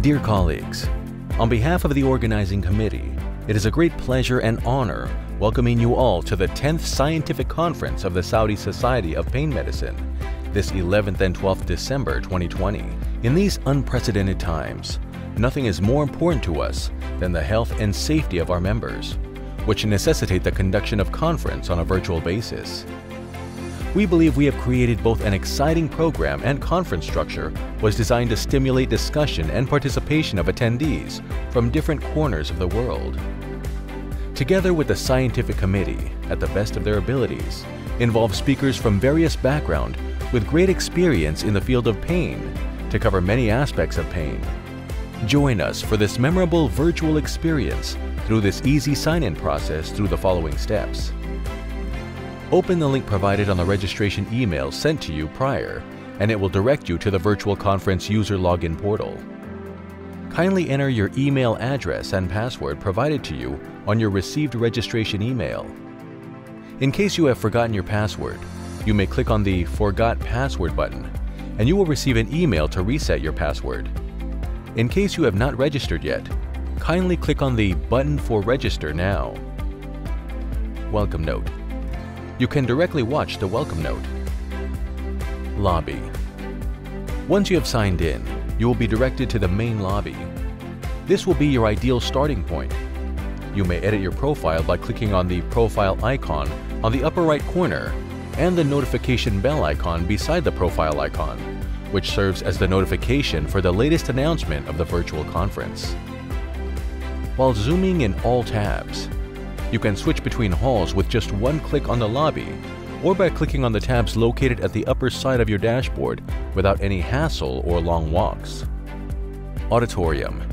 Dear colleagues, on behalf of the organizing committee, it is a great pleasure and honor welcoming you all to the 10th Scientific Conference of the Saudi Society of Pain Medicine, this 11th and 12th December 2020. In these unprecedented times, nothing is more important to us than the health and safety of our members, which necessitate the conduction of conference on a virtual basis. We believe we have created both an exciting program and conference structure was designed to stimulate discussion and participation of attendees from different corners of the world. Together with the scientific committee, at the best of their abilities, involve speakers from various backgrounds with great experience in the field of pain to cover many aspects of pain. Join us for this memorable virtual experience through this easy sign-in process through the following steps. Open the link provided on the registration email sent to you prior, and it will direct you to the virtual conference user login portal. Kindly enter your email address and password provided to you on your received registration email. In case you have forgotten your password, you may click on the Forgot Password button, and you will receive an email to reset your password. In case you have not registered yet, kindly click on the button for Register Now. Welcome Note. You can directly watch the welcome note. Lobby. Once you have signed in, you will be directed to the main lobby. This will be your ideal starting point. You may edit your profile by clicking on the profile icon on the upper right corner and the notification bell icon beside the profile icon, which serves as the notification for the latest announcement of the virtual conference. While zooming in all tabs, you can switch between halls with just one click on the lobby or by clicking on the tabs located at the upper side of your dashboard without any hassle or long walks. Auditorium.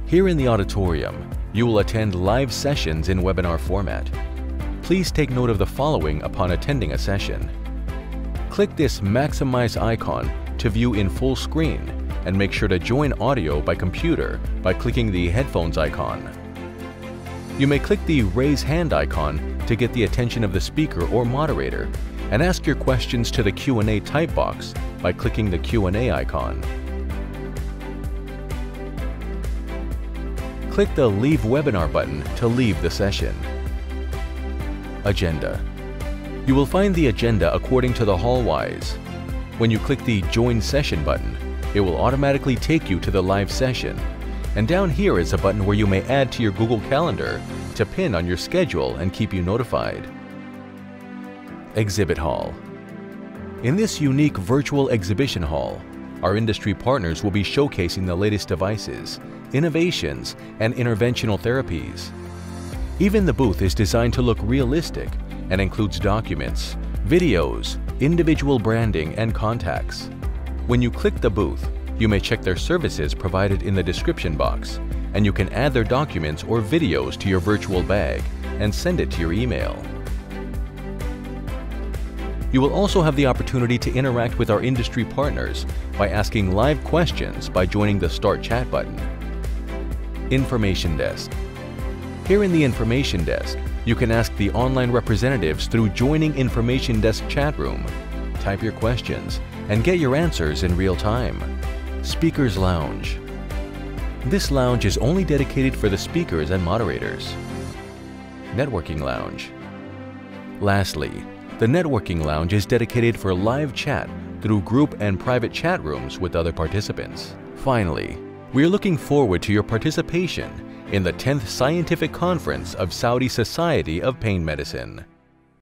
Here in the auditorium, you will attend live sessions in webinar format. Please take note of the following upon attending a session. Click this Maximize icon to view in full screen and make sure to join audio by computer by clicking the headphones icon. You may click the Raise Hand icon to get the attention of the speaker or moderator and ask your questions to the Q&A type box by clicking the Q&A icon. Click the Leave Webinar button to leave the session. Agenda. You will find the agenda according to the hall-wise. When you click the Join Session button, it will automatically take you to the live session. And down here is a button where you may add to your Google Calendar to pin on your schedule and keep you notified. Exhibit Hall. In this unique virtual exhibition hall, our industry partners will be showcasing the latest devices, innovations, and interventional therapies. Even the booth is designed to look realistic and includes documents, videos, individual branding, and contacts. When you click the booth, you may check their services provided in the description box, and you can add their documents or videos to your virtual bag and send it to your email. You will also have the opportunity to interact with our industry partners by asking live questions by joining the Start Chat button. Information Desk. Here in the Information Desk, you can ask the online representatives through joining Information Desk chat room, type your questions, and get your answers in real time. Speakers Lounge. This lounge is only dedicated for the speakers and moderators. Networking Lounge. Lastly, the Networking Lounge is dedicated for live chat through group and private chat rooms with other participants. Finally, we are looking forward to your participation in the 10th Scientific Conference of Saudi Society of Pain Medicine.